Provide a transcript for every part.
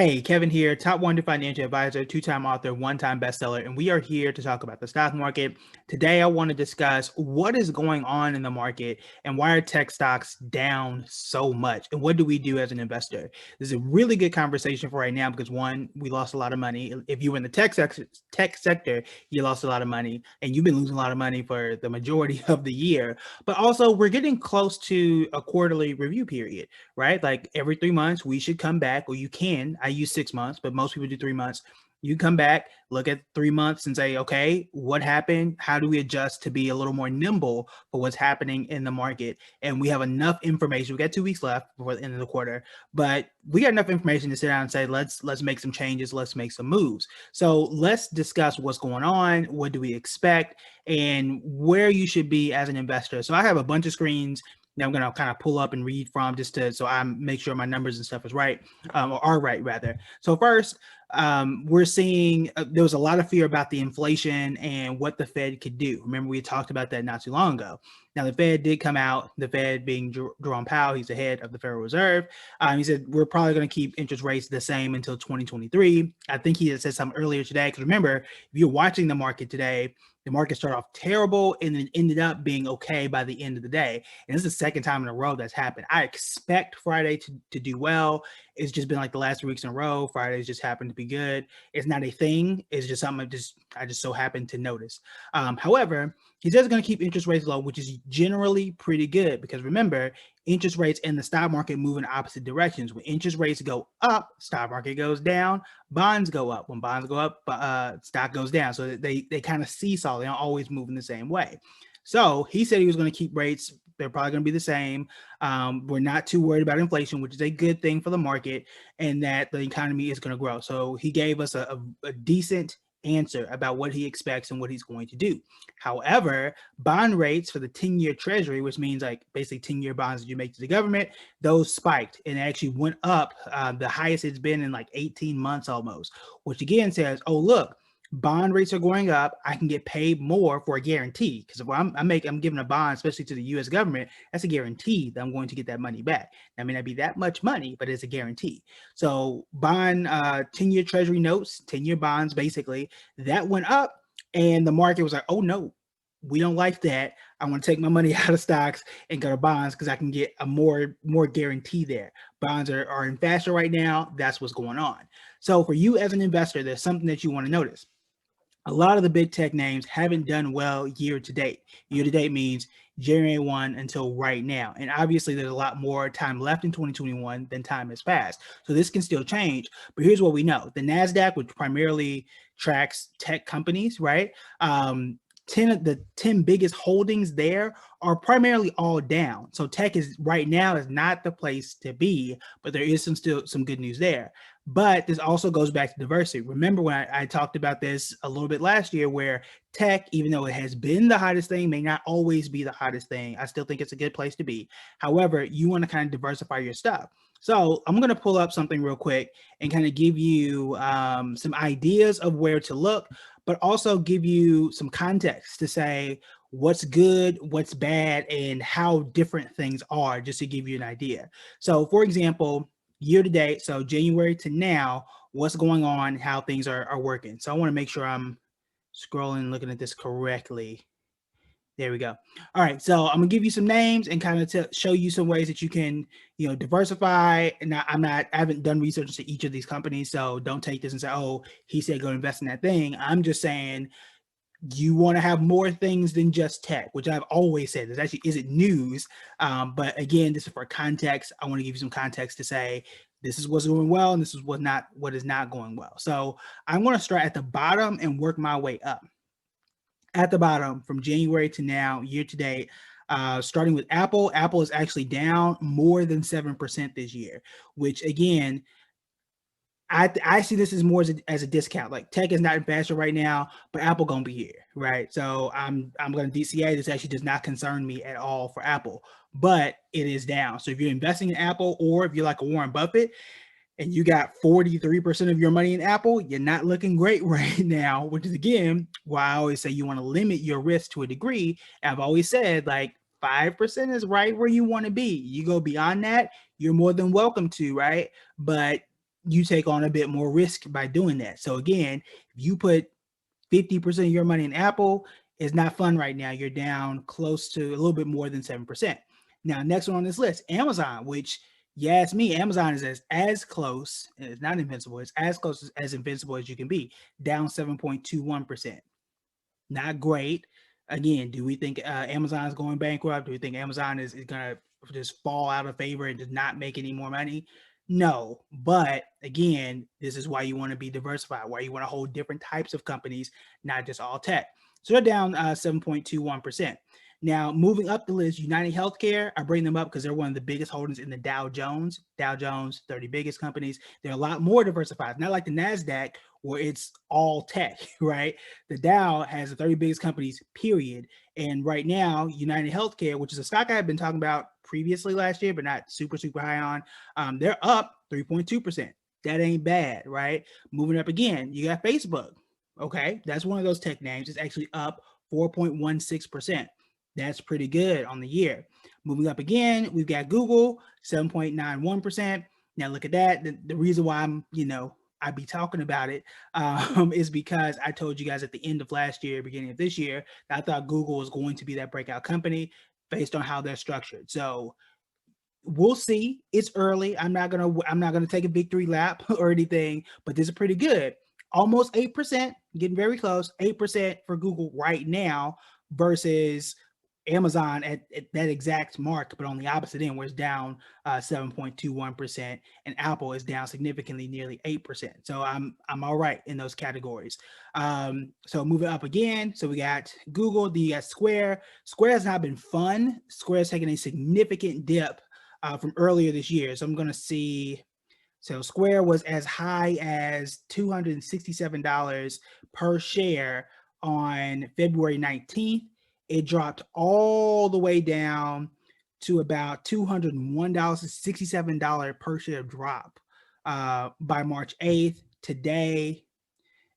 Hey, Kevin here, top 100 financial advisor, two-time author, one-time bestseller, and we are here to talk about the stock market. Today, I want to discuss what is going on in the market and why are tech stocks down so much, and what do we do as an investor? This is a really good conversation for right now because one, we lost a lot of money. If you were in the tech sector, you lost a lot of money, and you've been losing a lot of money for the majority of the year. But also, we're getting close to a quarterly review period, right? Like every 3 months, we should come back, or you can. I use 6 months, but most people do 3 months. You come back, look at 3 months and say, okay, what happened? How do we adjust to be a little more nimble for what's happening in the market? And we have enough information. We got 2 weeks left before the end of the quarter, but we got enough information to sit down and say, let's make some changes, let's make some moves. So let's discuss what's going on, what do we expect, and where you should be as an investor. So I have a bunch of screens that I'm going to kind of pull up and read from just to so I make sure my numbers and stuff is right, or are right rather. So first, we're seeing there was a lot of fear about the inflation and what the Fed could do. Remember, we talked about that not too long ago. Now, the Fed did come out, the Fed being Jerome Powell, he's the head of the Federal Reserve. He said, we're probably going to keep interest rates the same until 2023. I think he had said something earlier today, because remember, if you're watching the market today, the market started off terrible and then ended up being okay by the end of the day. And this is the second time in a row that's happened. I expect Friday to do well. It's just been like the last 3 weeks in a row. Fridays just happened to be good. It's not a thing. It's just something I just so happened to notice. However, he says he's going to keep interest rates low, which is generally pretty good because remember, interest rates and the stock market move in opposite directions. When interest rates go up, stock market goes down, bonds go up. When bonds go up, stock goes down. So they kind of seesaw. They don't always move in the same way. So he said he was going to keep rates. They're probably going to be the same. We're not too worried about inflation, which is a good thing for the market, and that the economy is going to grow. So he gave us a decent answer about what he expects and what he's going to do. However, bond rates for the 10-year treasury, which means like basically 10-year bonds that you make to the government, those spiked and actually went up the highest it's been in like 18 months almost, which again says, oh, look, bond rates are going up. I can get paid more for a guarantee because if I'm giving a bond, especially to the U.S. government, that's a guarantee that I'm going to get that money back. That may not be that much money, but it's a guarantee. So bond, 10-year treasury notes, 10-year bonds, basically, that went up and the market was like, oh no, we don't like that. I want to take my money out of stocks and go to bonds because I can get a more guarantee there. Bonds are in fashion right now. That's what's going on. So for you as an investor, there's something that you want to notice. A lot of the big tech names haven't done well year to date. Year to date means January 1 until right now. And obviously, there's a lot more time left in 2021 than time has passed. So this can still change. But here's what we know. The NASDAQ, which primarily tracks tech companies, right? 10 biggest holdings there are primarily all down. So tech is right now is not the place to be, but there is still some good news there. But this also goes back to diversity. Remember when I talked about this a little bit last year, where tech, even though it has been the hottest thing, may not always be the hottest thing. I still think it's a good place to be. However, you want to kind of diversify your stuff. So I'm going to pull up something real quick and kind of give you some ideas of where to look, but also give you some context to say what's good, what's bad, and how different things are, just to give you an idea. So for example, year to date, so January to now, what's going on, how things are working. So I want to make sure I'm scrolling, looking at this correctly. There we go. All right, so I'm gonna give you some names and kind of show you some ways that you can, diversify. And I haven't done research into each of these companies, so don't take this and say, oh, he said go invest in that thing. I'm just saying you want to have more things than just tech, which I've always said. This actually isn't news, but again, this is for context. I want to give you some context to say this is what's going well and this is what is not going well. So I'm going to start at the bottom and work my way up. At the bottom from January to now, year to date, starting with Apple. Apple is actually down more than 7% this year, which again, I see this as more as a discount. Like tech is not in fashion right now, but Apple gonna be here, right? So I'm gonna DCA. This actually does not concern me at all for Apple, but it is down. So if you're investing in Apple, or if you're like a Warren Buffett, and you got 43% of your money in Apple, you're not looking great right now, which is again why I always say you want to limit your risk to a degree. I've always said like 5% is right where you want to be. You go beyond that, you're more than welcome to, right? But you take on a bit more risk by doing that. So again, if you put 50% of your money in Apple, it's not fun right now. You're down close to a little bit more than 7%. Now, next one on this list, Amazon, which you ask me, Amazon is as close, and it's not invincible, it's as close as invincible as you can be, down 7.21%. Not great. Again, do we think Amazon is going bankrupt? Do we think Amazon is going to just fall out of favor and just not make any more money? No, but again, this is why you want to be diversified, why you want to hold different types of companies, not just all tech. So they're down 7.21%. Now, moving up the list, United Healthcare, I bring them up because they're one of the biggest holdings in the Dow Jones. Dow Jones, 30 biggest companies. They're a lot more diversified, not like the NASDAQ where it's all tech, right? The Dow has the 30 biggest companies, period. And right now, United Healthcare, which is a stock I had been talking about previously last year, but not super high on, they're up 3.2%. That ain't bad, right? Moving up again, you got Facebook. Okay, that's one of those tech names. It's actually up 4.16%. That's pretty good on the year. Moving up again, we've got Google, 7.91%. Now look at that. The reason why I'd be talking about it is because I told you guys at the end of last year, beginning of this year, that I thought Google was going to be that breakout company based on how they're structured. So we'll see. It's early. I'm not gonna take a victory lap or anything, but this is pretty good. Almost 8%, getting very close. 8% for Google right now versus Amazon at that exact mark, but on the opposite end, where it's down 7.21%, and Apple is down significantly, nearly 8%. So I'm all right in those categories. So moving up again, so we got Google, you got Square. Square has not been fun. Square has taken a significant dip from earlier this year. So I'm going to see. So Square was as high as $267 per share on February 19th. It dropped all the way down to about $201, $67 per share drop by March 8th. Today,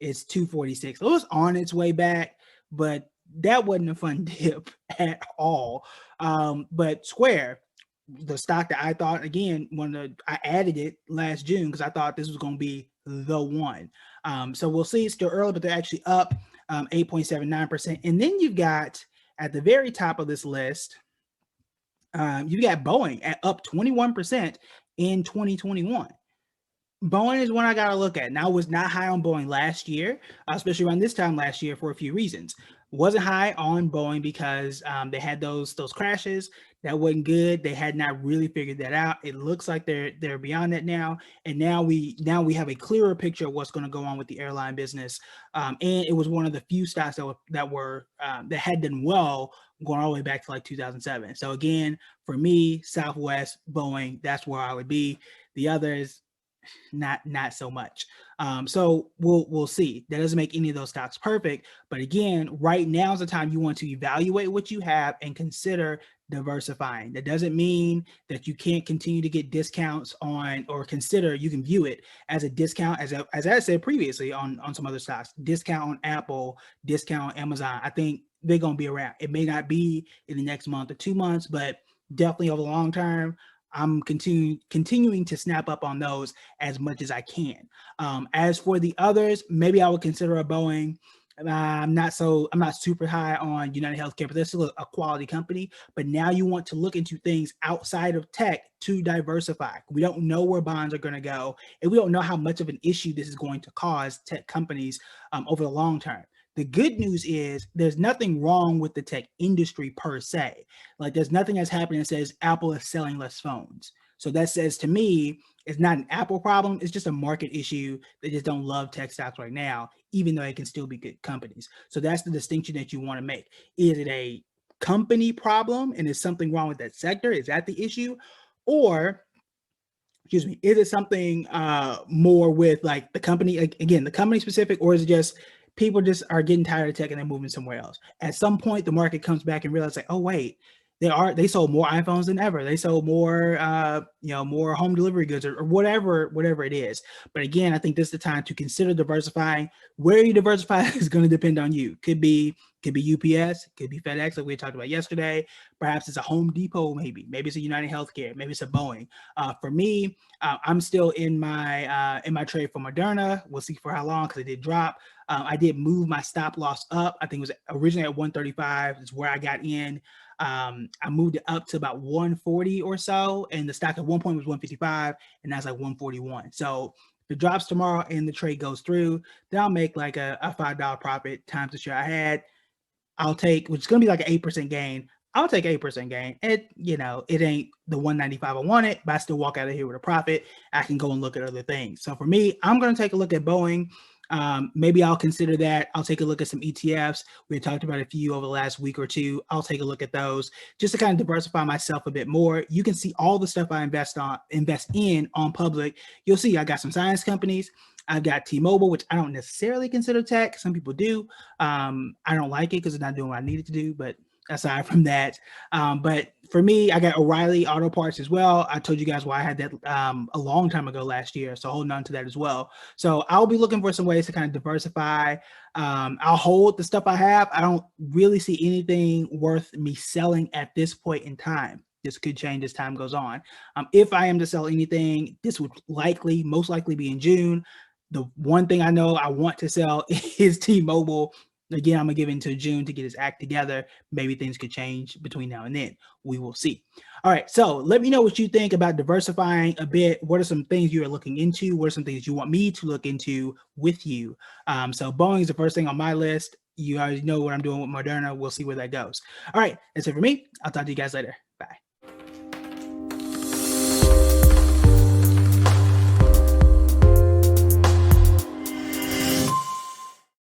it's $246. So it was on its way back, but that wasn't a fun dip at all. But Square, the stock that I thought, again, I added it last June because I thought this was going to be the one. So we'll see. It's still early, but they're actually up 8.79%. And then you've got at the very top of this list, you've got Boeing at up 21% in 2021. Boeing is one I got to look at. Now, I was not high on Boeing last year, especially around this time last year for a few reasons. Wasn't high on Boeing because they had those crashes. That wasn't good. They had not really figured that out. It looks like they're beyond that now, and now we have a clearer picture of what's going to go on with the airline business. And it was one of the few stocks that had done well going all the way back to like 2007. So again, for me, Southwest, Boeing, that's where I would be. The others, not so much. So we'll see. That doesn't make any of those stocks perfect, but again, right now is the time you want to evaluate what you have and consider diversifying. That doesn't mean that you can't continue to get discounts on, or consider, you can view it as a discount, as I said previously on some other stocks, discount on Apple, discount on Amazon. I think they're going to be around. It may not be in the next month or 2 months, but definitely over the long term, I'm continuing to snap up on those as much as I can. As for the others, maybe I would consider a Boeing. I'm not super high on United Healthcare, but they're still a quality company. But now you want to look into things outside of tech to diversify. We don't know where bonds are going to go, and we don't know how much of an issue this is going to cause tech companies over the long term. The good news is there's nothing wrong with the tech industry per se. Like, there's nothing that's happening that says Apple is selling less phones. So that says to me, it's not an Apple problem. It's just a market issue. They just don't love tech stocks right now, even though it can still be good companies. So that's the distinction that you want to make. Is it a company problem and is something wrong with that sector? Is that the issue? Or, excuse me, is it something more with like the company, again, the company specific, or is it just people just are getting tired of tech and they're moving somewhere else? At some point, the market comes back and realizes like, oh, wait, They sold more iPhones than ever. They sold more, more home delivery goods or whatever it is. But again, I think this is the time to consider diversifying. Where you diversify is going to depend on you. Could be UPS, could be FedEx, like we talked about yesterday. Perhaps it's a Home Depot, maybe it's a United Healthcare, maybe it's a Boeing. For me, I'm still in my trade for Moderna. We'll see for how long because it did drop. I did move my stop loss up. I think it was originally at 135. Is where I got in. I moved it up to about 140 or so, and the stock at one point was 155, and that's like 141. So if it drops tomorrow and the trade goes through, then I'll make like a $5 profit times the share I had. I'll take, which is going to be like an 8% gain. I'll take 8% gain. It ain't the 195 I wanted, but I still walk out of here with a profit. I can go and look at other things. So for me, I'm going to take a look at Boeing. Maybe I'll consider that. I'll take a look at some ETFs. We talked about a few over the last week or two. I'll take a look at those just to kind of diversify myself a bit more. You can see all the stuff I invest in on public. You'll see I got some science companies. I've got T-Mobile, which I don't necessarily consider tech. Some people do. I don't like it because it's not doing what I needed to do, but aside from that. But for me, I got O'Reilly Auto Parts as well. I told you guys why I had that a long time ago last year. So holding on to that as well. So I'll be looking for some ways to kind of diversify. I'll hold the stuff I have. I don't really see anything worth me selling at this point in time. This could change as time goes on. If I am to sell anything, this would most likely be in June. The one thing I know I want to sell is T-Mobile. Again, I'm going to give it until June to get his act together. Maybe things could change between now and then. We will see. All right. So let me know what you think about diversifying a bit. What are some things you are looking into? What are some things you want me to look into with you? So Boeing is the first thing on my list. You already know what I'm doing with Moderna. We'll see where that goes. All right. That's it for me. I'll talk to you guys later.